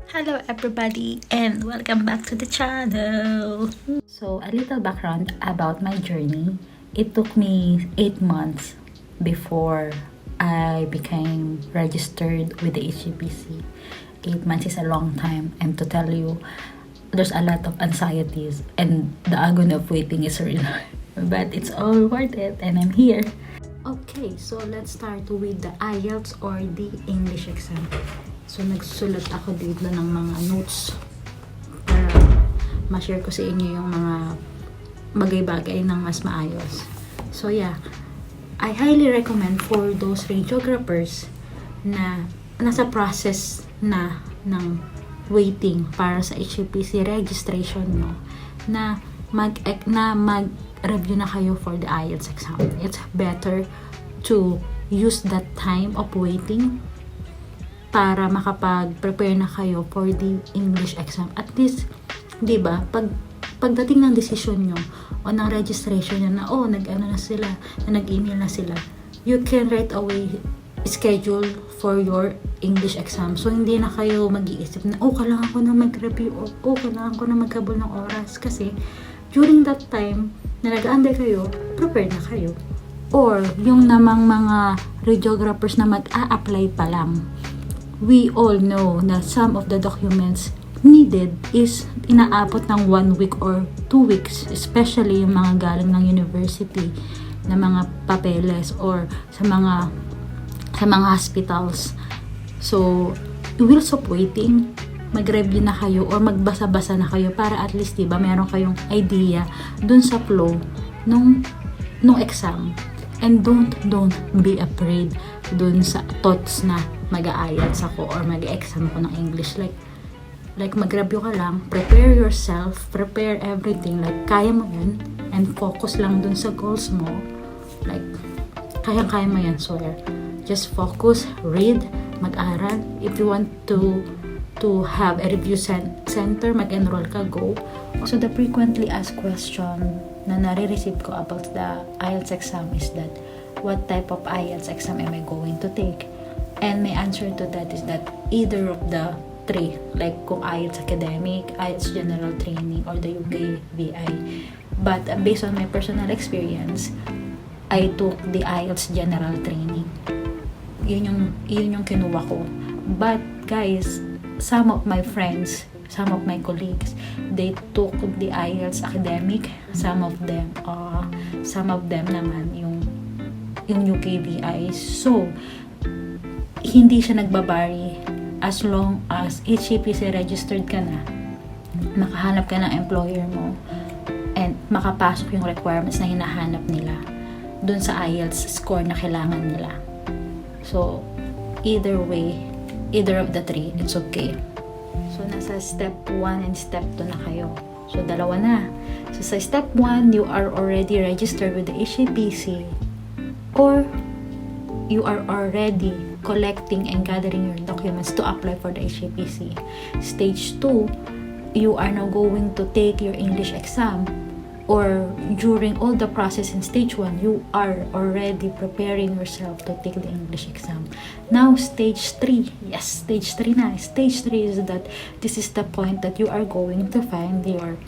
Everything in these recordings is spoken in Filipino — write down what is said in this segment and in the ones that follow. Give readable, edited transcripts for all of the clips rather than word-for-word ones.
Hello everybody and welcome back to the channel. So a little background about my journey. It took me 8 months before I became registered with the HCPC. 8 months is a long time, and to tell you, there's a lot of anxieties and the agony of waiting is real. But it's all worth it and I'm here. Okay, so let's start with the IELTS or the English exam. So, nagsulat ako dito ng mga notes para ma-share ko sa inyo yung mga bagay-bagay ng mas maayos. So, yeah. I highly recommend for those radiographers na nasa process na ng waiting para sa HCPC registration nyo na mag-review na kayo for the IELTS exam. It's better to use that time of waiting para makapag-prepare na kayo for the English exam. At least, di ba, pagdating ng desisyon nyo o ng registration nyo na, nag-ano na sila, na nag-email na sila, you can right away schedule for your English exam. So, hindi na kayo mag-iisip na, kailangan ko na mag-review o kailangan ko na magkabol ng oras. Kasi, during that time na nag-aantay kayo, prepare na kayo. Or, yung namang mga radiographers na mag-a-apply pa lang, we all know na some of the documents needed is inaabot ng 1 week or 2 weeks, especially yung mga galing ng university na mga papeles or sa mga hospitals. So, wheels of waiting, mag-review na kayo or magbasa-basa na kayo para at least, diba, meron kayong idea dun sa flow nung exam. And don't be afraid dun sa thoughts na mag-a-IELTS ako or mag-exam ako ng English. Like mag-review ka lang, prepare yourself, prepare everything. Like, kaya mo yan and focus lang dun sa goals mo. Like, kaya mo yan, swear. Just focus, read, mag-aral. If you want to have a review center, mag-enroll ka, go. So, the frequently asked question na nare-receive ko about the IELTS exam is that, what type of IELTS exam am I going to take? And my answer to that is that either of the three, like kung IELTS Academic, IELTS General Training, or the UK VI. But based on my personal experience, I took the IELTS General Training. Yun yung kinuha ko. But guys, some of my friends, some of my colleagues, they took the IELTS Academic. Some of them naman yung UK VI. So, hindi siya nagbabari as long as HCPC registered ka na, makahanap ka ng employer mo, and makapasok yung requirements na hinahanap nila dun sa IELTS score na kailangan nila. So, either way, either of the three, it's okay. So, nasa step 1 and step 2 na kayo. So, dalawa na. So, sa step 1, you are already registered with the HCPC or you are already collecting and gathering your documents to apply for the HCPC. Stage 2, you are now going to take your English exam, or during all the process in stage 1, you are already preparing yourself to take the English exam. Now, stage 3. Yes, stage 3 na. Stage 3 is that this is the point that you are going to find your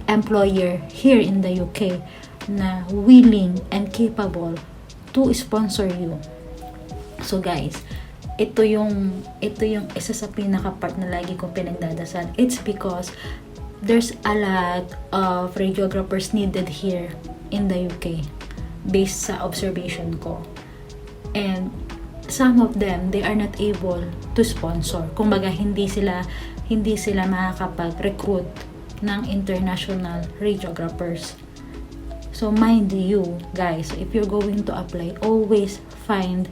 employer here in the UK na willing and capable to sponsor you. So guys, ito yung isa sa pinaka-part na lagi kong pinagdadasal. It's because there's a lot of radiographers needed here in the UK based sa observation ko. And some of them, they are not able to sponsor. Kumbaga, hindi sila makakapag-recruit ng international radiographers. So mind you, guys, if you're going to apply, always find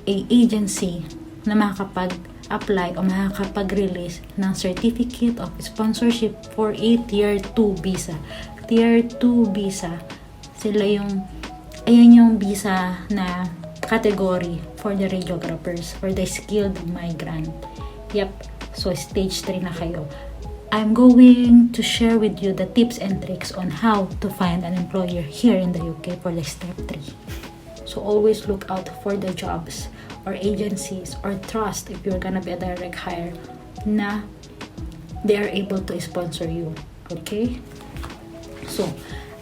a agency na makakapag-apply o makakapag-release ng certificate of sponsorship for a Tier 2 visa. Tier 2 visa, ayun yung visa na category for the radiographers, for the skilled migrant. Yep, so stage 3 na kayo. I'm going to share with you the tips and tricks on how to find an employer here in the UK for the step 3. So always look out for the jobs or agencies or trust if you're gonna be a direct hire na they are able to sponsor you. Okay? So,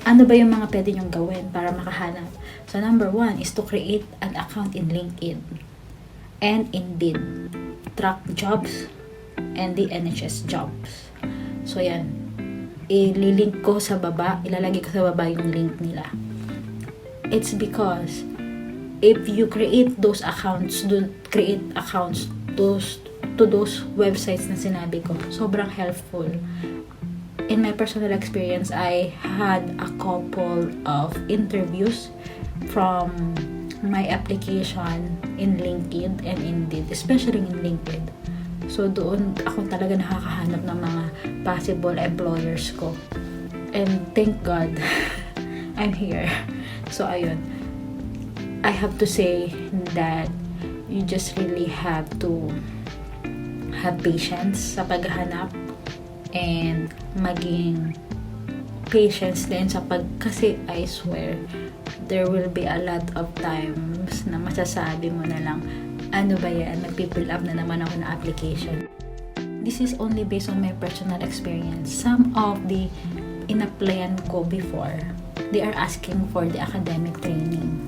ano ba yung mga pwede nyong gawin para makahanap? So, number 1 is to create an account in LinkedIn and Indeed, TRAC jobs, and the NHS jobs. So, yan. Ililink ko sa baba, ilalagay ko sa baba yung link nila. It's because if you create those accounts, to those websites na sinabi ko, sobrang helpful. In my personal experience, I had a couple of interviews from my application in LinkedIn and Indeed, especially in LinkedIn. So, doon ako talaga nakakahanap ng mga possible employers ko. And thank God, I'm here. So, ayun. I have to say that you just really have to have patience sa paghahanap and maging patience din sa kasi I swear there will be a lot of times na masasabi mo na lang, ano ba yan, nagpipill up na naman ako na application. This is only based on my personal experience. Some of the in-applyan ko before, they are asking for the academic training.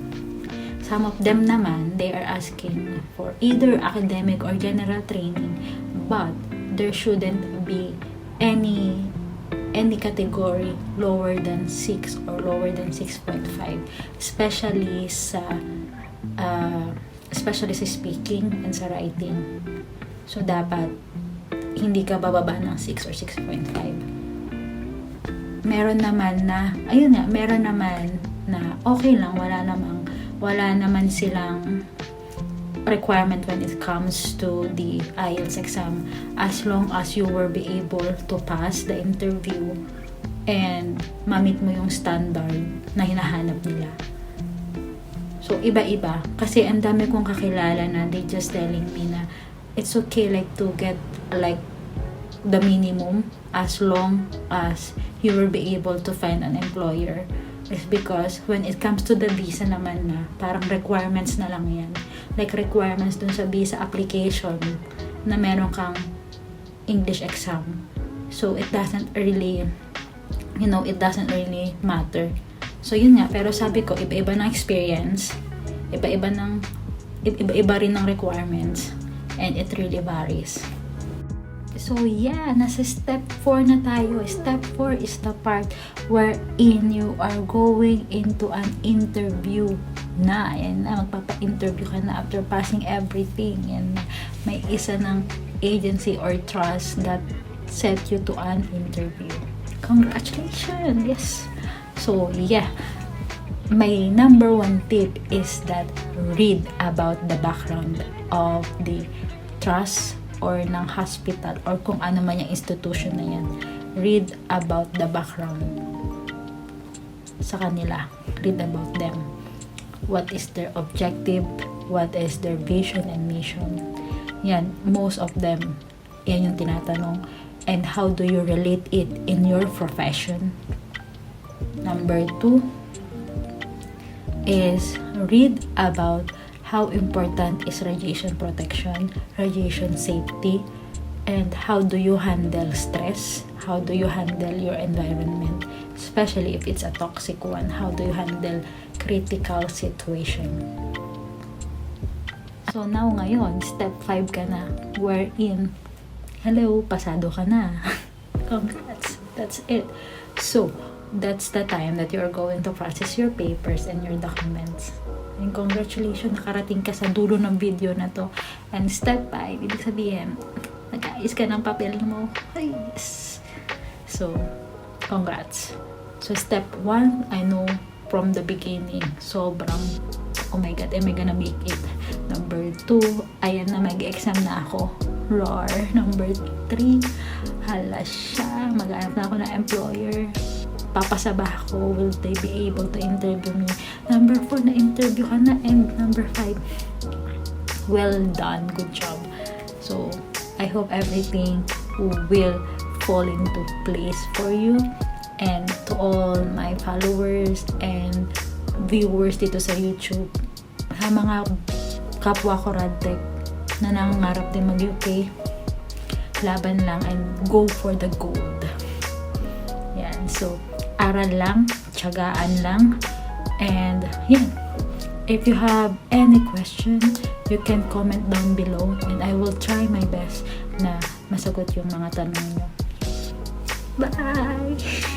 Some of them naman, they are asking for either academic or general training, but there shouldn't be any category lower than 6 or lower than 6.5, especially sa speaking and sa writing. So dapat hindi ka bababa ng 6 or 6.5. Meron naman na okay lang, wala naman silang requirement when it comes to the IELTS exam, as long as you will be able to pass the interview and ma-meet mo yung standard na hinahanap nila. So, iba-iba. Kasi ang dami kong kakilala na they just telling me na it's okay like to get like the minimum as long as you will be able to find an employer. Is because when it comes to the visa naman na parang requirements na lang yan. Like requirements dun sa visa application na meron kang English exam. So it doesn't really matter. So yun nga, pero sabi ko, iba-iba ng experience, iba-iba rin ng requirements, and it really varies. So yeah, nasa step 4 na tayo. Step 4 is the part wherein you are going into an interview na. Ayan na, magpapa-interview ka na after passing everything. And may isa ng agency or trust that set you to an interview. Congratulations! Yes! So yeah, my number 1 tip is that read about the background of the trust or ng hospital or kung ano man yung institution na yan. Read about the background sa kanila. Read about them. What is their objective? What is their vision and mission? Yan, most of them, yan yung tinatanong. And how do you relate it in your profession? Number 2 is read about how important is radiation protection, radiation safety, and how do you handle stress, how do you handle your environment, especially if it's a toxic one, how do you handle critical situation. So now ngayon, step 5 ka na, wherein, hello, pasado ka na. Congrats, that's it. So, that's the time that you're going to process your papers and your documents. And congratulations, nakarating ka sa dulo ng video na to. And step 5, ibig sabihin, nag-ayos ka ng papel mo. Ay, yes! So, congrats. So, step 1, I know from the beginning, sobrang, oh my God, am I gonna make it? Number 2, ayan na, mag-exam na ako. Roar. Number 3, hala siya, mag-aanap na ako ng employer. Papasa ba ako? Will they be able to interview me? Number 4, na-interview ka na. And number 5, well done. Good job. So, I hope everything will fall into place for you. And to all my followers and viewers dito sa YouTube, sa mga kapwa ko radtech na nangangarap din mag-UK, laban lang and go for the gold. Yan. So, aral lang, tiyagaan lang, and yan. If you have any question, you can comment down below and I will try my best na masagot yung mga tanong nyo. Bye!